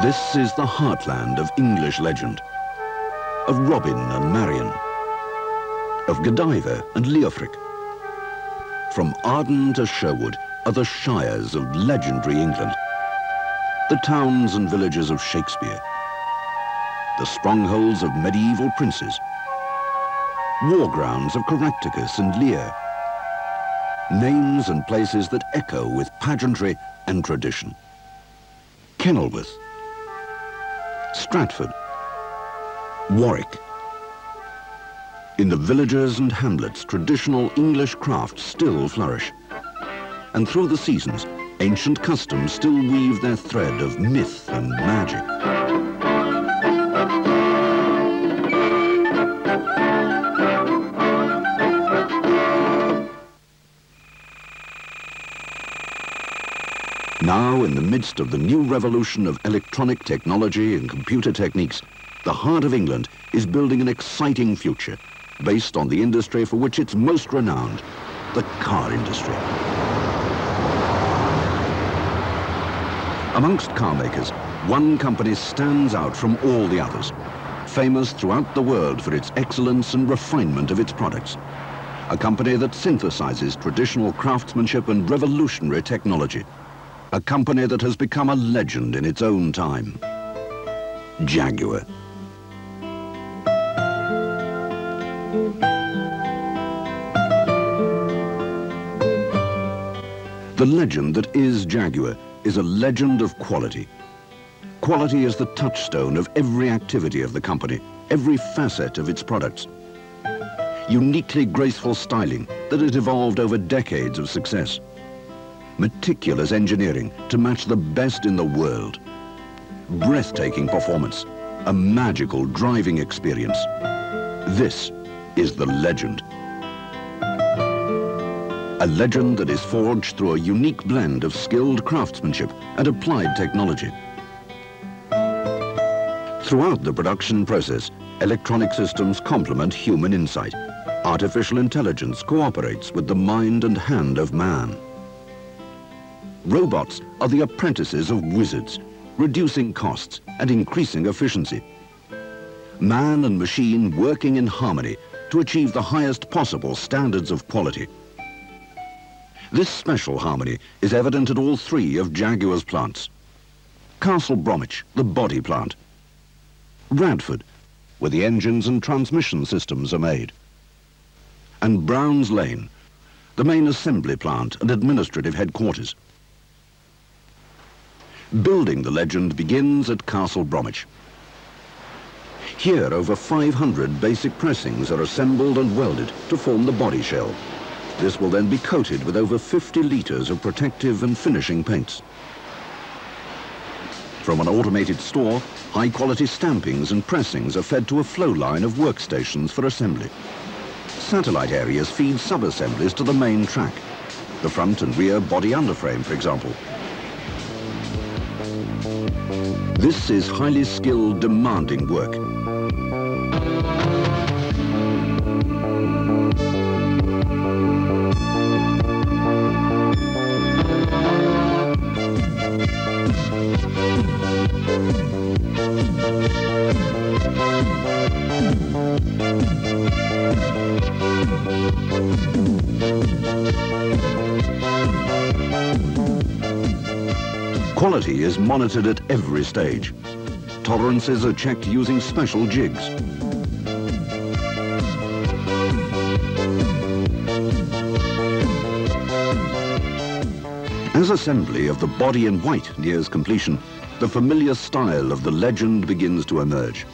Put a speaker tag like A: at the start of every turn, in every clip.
A: This is the heartland of English legend, of Robin and Marion, of Godiva and Leofric. From Arden to Sherwood are the shires of legendary England, the towns and villages of Shakespeare, the strongholds of medieval princes, war grounds of Caractacus and Lear, names and places that echo with pageantry and tradition. Kenilworth, Stratford, Warwick. In the villages and hamlets, traditional English crafts still flourish. And through the seasons, ancient customs still weave their thread of myth and magic. Now, in the midst of the new revolution of electronic technology and computer techniques, the heart of England is building an exciting future based on the industry for which it's most renowned, the car industry. Amongst car makers, one company stands out from all the others, famous throughout the world for its excellence and refinement of its products. A company that synthesizes traditional craftsmanship and revolutionary technology. A company that has become a legend in its own time. Jaguar. The legend that is Jaguar is a legend of quality. Quality is the touchstone of every activity of the company, every facet of its products. Uniquely graceful styling that has evolved over decades of success. Meticulous engineering to match the best in the world. Breathtaking performance, a magical driving experience. This is the legend. A legend that is forged through a unique blend of skilled craftsmanship and applied technology. Throughout the production process, electronic systems complement human insight. Artificial intelligence cooperates with the mind and hand of man. Robots are the apprentices of wizards, reducing costs and increasing efficiency. Man and machine working in harmony to achieve the highest possible standards of quality. This special harmony is evident at all three of Jaguar's plants. Castle Bromwich, the body plant. Bradford, where the engines and transmission systems are made. And Browns Lane, the main assembly plant and administrative headquarters. Building the legend begins at Castle Bromwich. Here, over 500 basic pressings are assembled and welded to form the body shell. This will then be coated with over 50 litres of protective and finishing paints. From an automated store, high-quality stampings and pressings are fed to a flow line of workstations for assembly. Satellite areas feed sub-assemblies to the main track, the front and rear body underframe, for example. This is highly skilled, demanding work. Quality is monitored at every stage. Tolerances are checked using special jigs. As assembly of the body in white nears completion, the familiar style of the legend begins to emerge.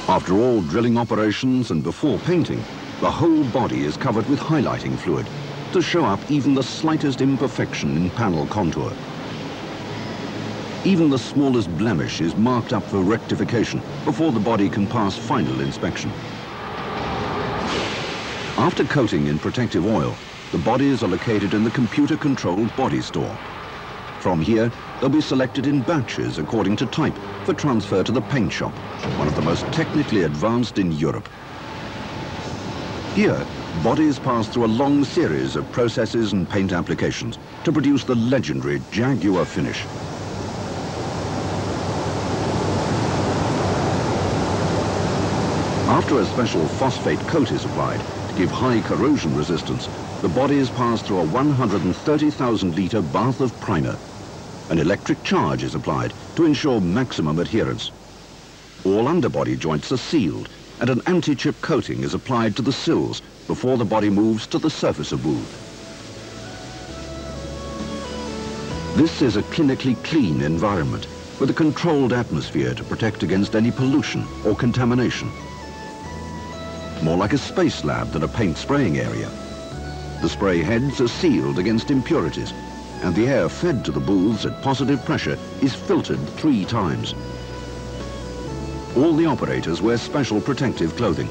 A: After all drilling operations and before painting, the whole body is covered with highlighting fluid to show up even the slightest imperfection in panel contour. Even the smallest blemish is marked up for rectification before the body can pass final inspection. After coating in protective oil, the bodies are located in the computer-controlled body store. From here, they'll be selected in batches according to type for transfer to the paint shop, one of the most technically advanced in Europe. Here, bodies pass through a long series of processes and paint applications to produce the legendary Jaguar finish. After a special phosphate coat is applied to give high corrosion resistance, the bodies pass through a 130,000-litre bath of primer. An electric charge is applied to ensure maximum adherence. All underbody joints are sealed, and an anti-chip coating is applied to the sills before the body moves to the surface of booth. This is a clinically clean environment with a controlled atmosphere to protect against any pollution or contamination. More like a space lab than a paint spraying area. The spray heads are sealed against impurities, and the air fed to the booths at positive pressure is filtered 3 times. All the operators wear special protective clothing.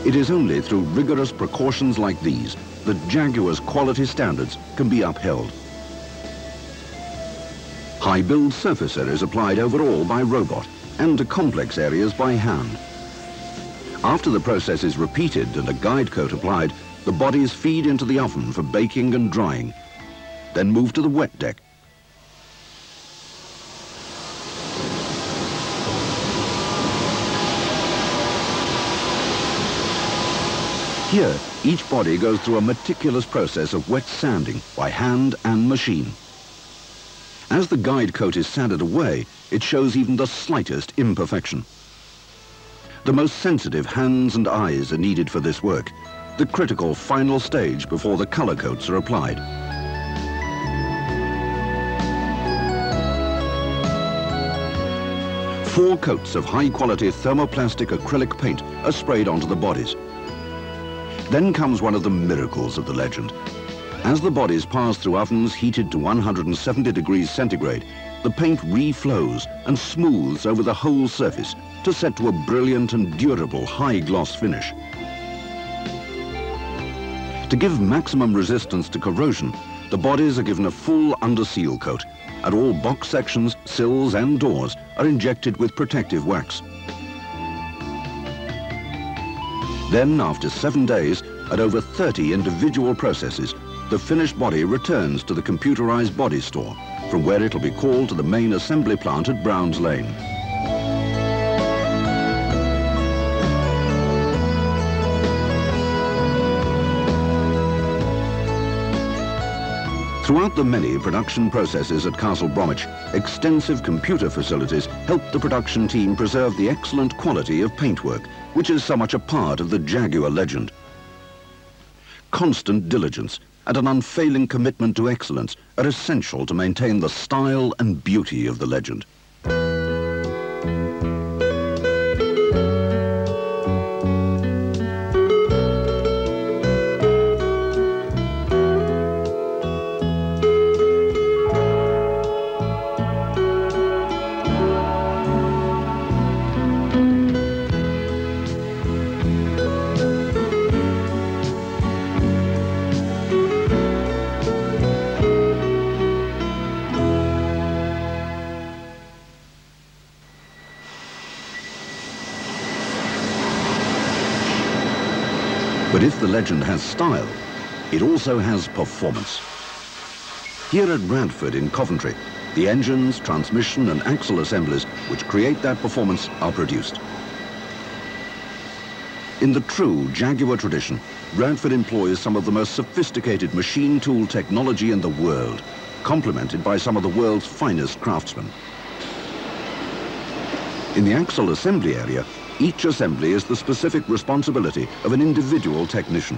A: It is only through rigorous precautions like these that Jaguar's quality standards can be upheld. High build surfacer is applied overall by robot and to complex areas by hand. After the process is repeated and a guide coat applied, the bodies feed into the oven for baking and drying, then move to the wet deck. Here, each body goes through a meticulous process of wet sanding by hand and machine. As the guide coat is sanded away, it shows even the slightest imperfection. The most sensitive hands and eyes are needed for this work, the critical final stage before the color coats are applied. Four coats of high-quality thermoplastic acrylic paint are sprayed onto the bodies. Then comes one of the miracles of the legend. As the bodies pass through ovens heated to 170 degrees centigrade, the paint reflows and smooths over the whole surface to set to a brilliant and durable high-gloss finish. To give maximum resistance to corrosion, the bodies are given a full under-seal coat, and all box sections, sills and doors are injected with protective wax. Then, after 7 days and over 30 individual processes, the finished body returns to the computerized body store, from where it'll be called to the main assembly plant at Browns Lane. Throughout the many production processes at Castle Bromwich, extensive computer facilities help the production team preserve the excellent quality of paintwork, which is so much a part of the Jaguar legend. Constant diligence and an unfailing commitment to excellence are essential to maintain the style and beauty of the legend. But if the legend has style, it also has performance. Here at Radford in Coventry, the engines, transmission and axle assemblies which create that performance are produced. In the true Jaguar tradition, Radford employs some of the most sophisticated machine tool technology in the world, complemented by some of the world's finest craftsmen. In the axle assembly area, each assembly is the specific responsibility of an individual technician.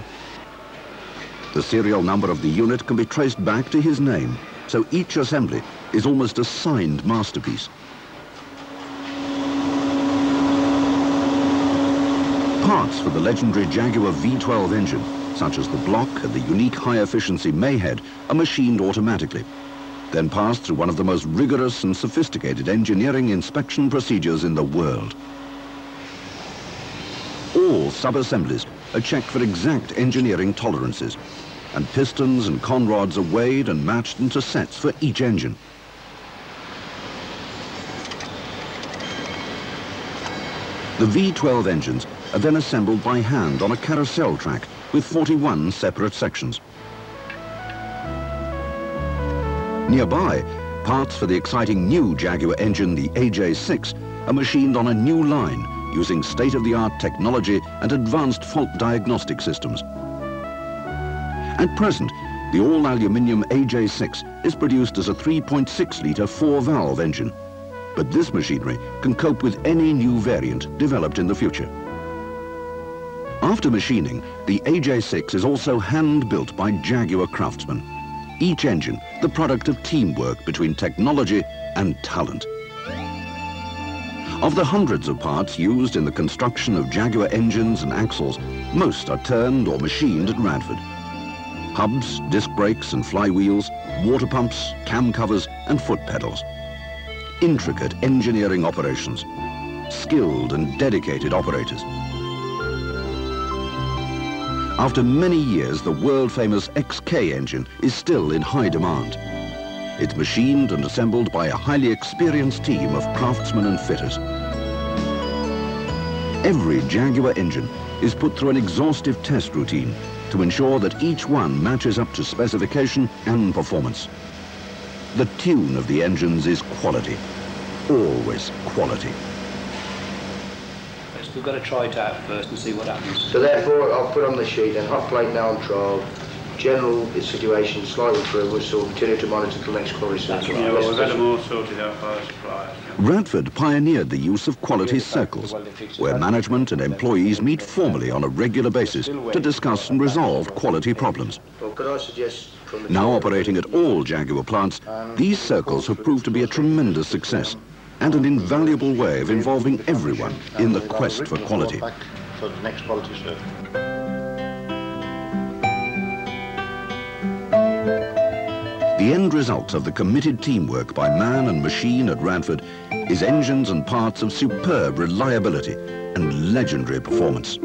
A: The serial number of the unit can be traced back to his name, so each assembly is almost a signed masterpiece. Parts for the legendary Jaguar V12 engine, such as the block and the unique high-efficiency Mayhead, are machined automatically, then passed through one of the most rigorous and sophisticated engineering inspection procedures in the world. All sub-assemblies are checked for exact engineering tolerances, and pistons and conrods are weighed and matched into sets for each engine. The V12 engines are then assembled by hand on a carousel track with 41 separate sections. Nearby, parts for the exciting new Jaguar engine, the AJ6, are machined on a new line using state-of-the-art technology and advanced fault diagnostic systems. At present, the all-aluminium AJ6 is produced as a 3.6-litre 4-valve engine, but this machinery can cope with any new variant developed in the future. After machining, the AJ6 is also hand-built by Jaguar craftsmen, each engine the product of teamwork between technology and talent. Of the hundreds of parts used in the construction of Jaguar engines and axles, most are turned or machined at Radford. Hubs, disc brakes and flywheels, water pumps, cam covers and foot pedals. Intricate engineering operations, skilled and dedicated operators. After many years, the world-famous XK engine is still in high demand. It's machined and assembled by a highly experienced team of craftsmen and fitters. Every Jaguar engine is put through an exhaustive test routine to ensure that each one matches up to specification and performance. The tune of the engines is quality, always quality.
B: We've got to try it out first and see what happens.
C: So therefore, I'll put on the sheet and hot plate now on trial. General situation, slightly through, we'll sort continue to monitor the next quality.
B: That's right.
D: Yeah, well, we've had them all sorted out by the suppliers.
A: Radford pioneered the use of quality circles, where management and employees meet formally on a regular basis to discuss and resolve quality problems.
C: Well, could I suggest from the
A: Now operating at all Jaguar plants, these circles have proved to be a tremendous success and an invaluable way of involving everyone in the quest for quality.
E: For the next quality circle.
A: The end result of the committed teamwork by man and machine at Radford is engines and parts of superb reliability and legendary performance.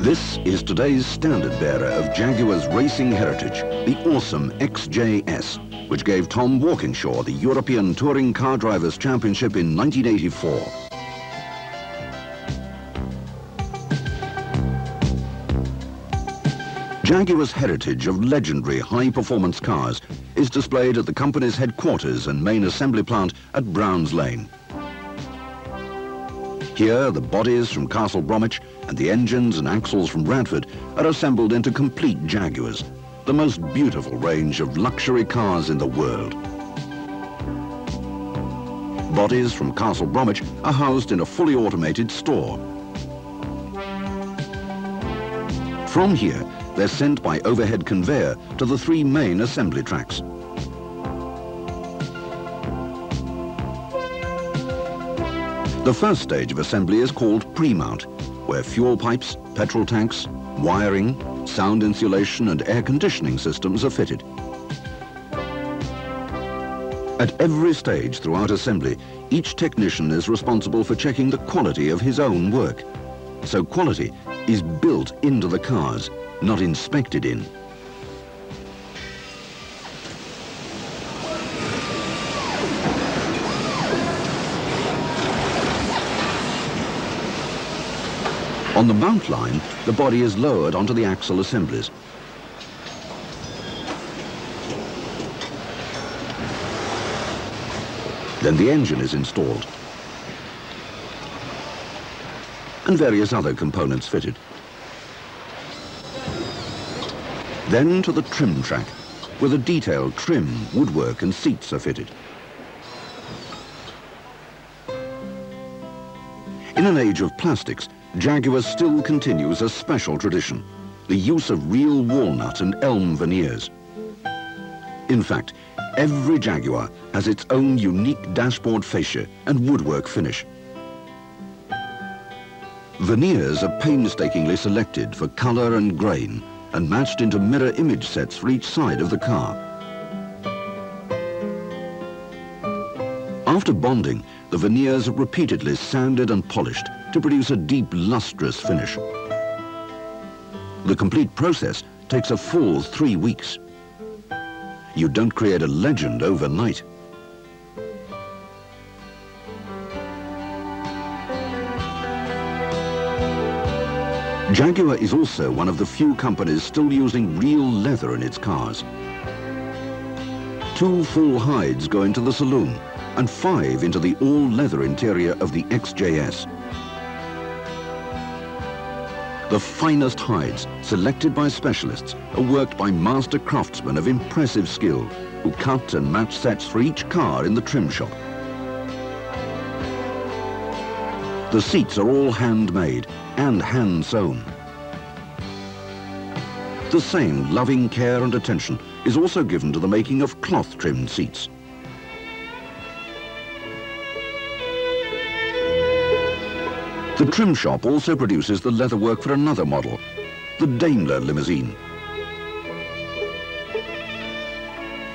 A: This is today's standard bearer of Jaguar's racing heritage, the awesome XJS, which gave Tom Walkinshaw the European Touring Car Drivers' Championship in 1984. Jaguar's heritage of legendary high-performance cars is displayed at the company's headquarters and main assembly plant at Browns Lane. Here, the bodies from Castle Bromwich and the engines and axles from Radford are assembled into complete Jaguars, the most beautiful range of luxury cars in the world. Bodies from Castle Bromwich are housed in a fully automated store. From here, they're sent by overhead conveyor to the three main assembly tracks. The first stage of assembly is called pre-mount, where fuel pipes, petrol tanks, wiring, sound insulation and air conditioning systems are fitted. At every stage throughout assembly, each technician is responsible for checking the quality of his own work. So quality is built into the cars, not inspected in. On the mount line, the body is lowered onto the axle assemblies. Then the engine is installed, and various other components fitted. Then to the trim track, where the detailed trim, woodwork and seats are fitted. In an age of plastics, Jaguar still continues a special tradition, the use of real walnut and elm veneers. In fact, every Jaguar has its own unique dashboard fascia and woodwork finish. Veneers are painstakingly selected for colour and grain and matched into mirror image sets for each side of the car. After bonding, the veneers are repeatedly sanded and polished to produce a deep, lustrous finish. The complete process takes a full 3 weeks. You don't create a legend overnight. Jaguar is also one of the few companies still using real leather in its cars. 2 full hides go into the saloon and 5 into the all-leather interior of the XJS. The finest hides, selected by specialists, are worked by master craftsmen of impressive skill who cut and match sets for each car in the trim shop. The seats are all handmade and hand-sewn. The same loving care and attention is also given to the making of cloth-trimmed seats. The trim shop also produces the leatherwork for another model, the Daimler limousine.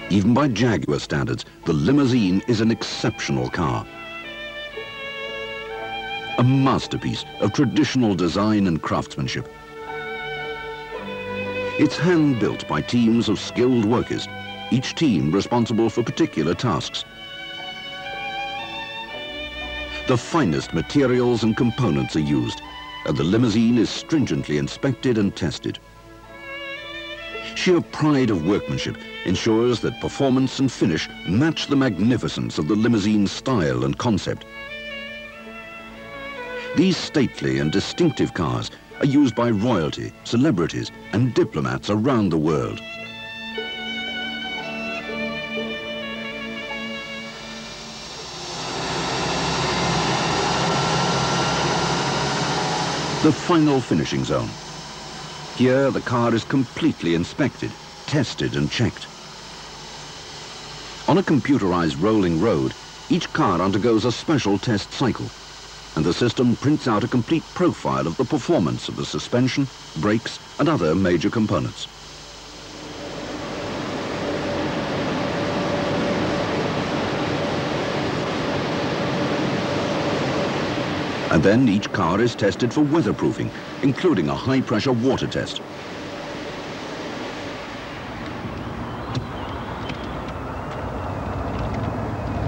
A: Even by Jaguar standards, the limousine is an exceptional car. A masterpiece of traditional design and craftsmanship. It's hand-built by teams of skilled workers, each team responsible for particular tasks. The finest materials and components are used, and the limousine is stringently inspected and tested. Sheer pride of workmanship ensures that performance and finish match the magnificence of the limousine's style and concept. These stately and distinctive cars are used by royalty, celebrities, and diplomats around the world. The final finishing zone. Here, the car is completely inspected, tested, and checked. On a computerized rolling road, each car undergoes a special test cycle, and the system prints out a complete profile of the performance of the suspension, brakes, and other major components. And then each car is tested for weatherproofing, including a high-pressure water test.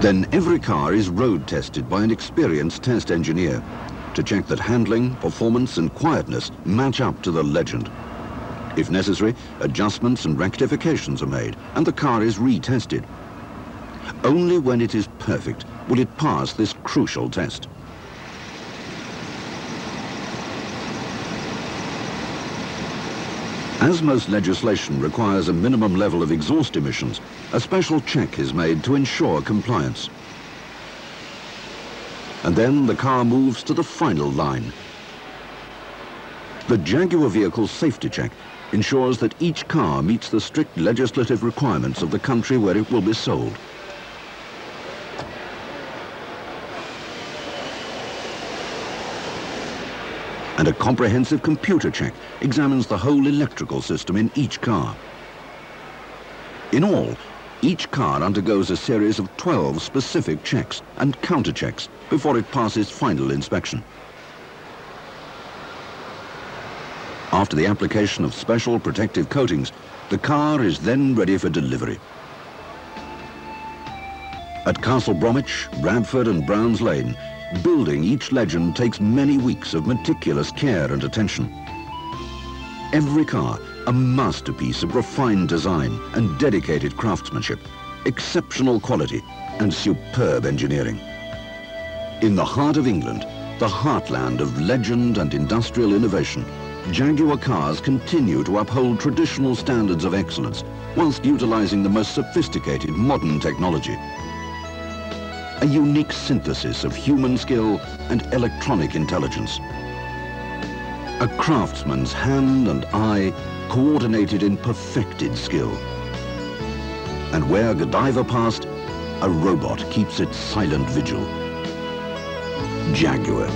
A: Then every car is road tested by an experienced test engineer to check that handling, performance, and quietness match up to the legend. If necessary, adjustments and rectifications are made, and the car is retested. Only when it is perfect will it pass this crucial test. As most legislation requires a minimum level of exhaust emissions, a special check is made to ensure compliance. And then the car moves to the final line. The Jaguar vehicle safety check ensures that each car meets the strict legislative requirements of the country where it will be sold. And a comprehensive computer check examines the whole electrical system in each car. In all, each car undergoes a series of 12 specific checks and counter-checks before it passes final inspection. After the application of special protective coatings, the car is then ready for delivery. At Castle Bromwich, Bradford and Browns Lane, building each legend takes many weeks of meticulous care and attention. Every car, a masterpiece of refined design and dedicated craftsmanship, exceptional quality and superb engineering. In the heart of England, the heartland of legend and industrial innovation, Jaguar cars continue to uphold traditional standards of excellence whilst utilizing the most sophisticated modern technology. A unique synthesis of human skill and electronic intelligence. A craftsman's hand and eye coordinated in perfected skill. And where Godiva passed, a robot keeps its silent vigil. Jaguar.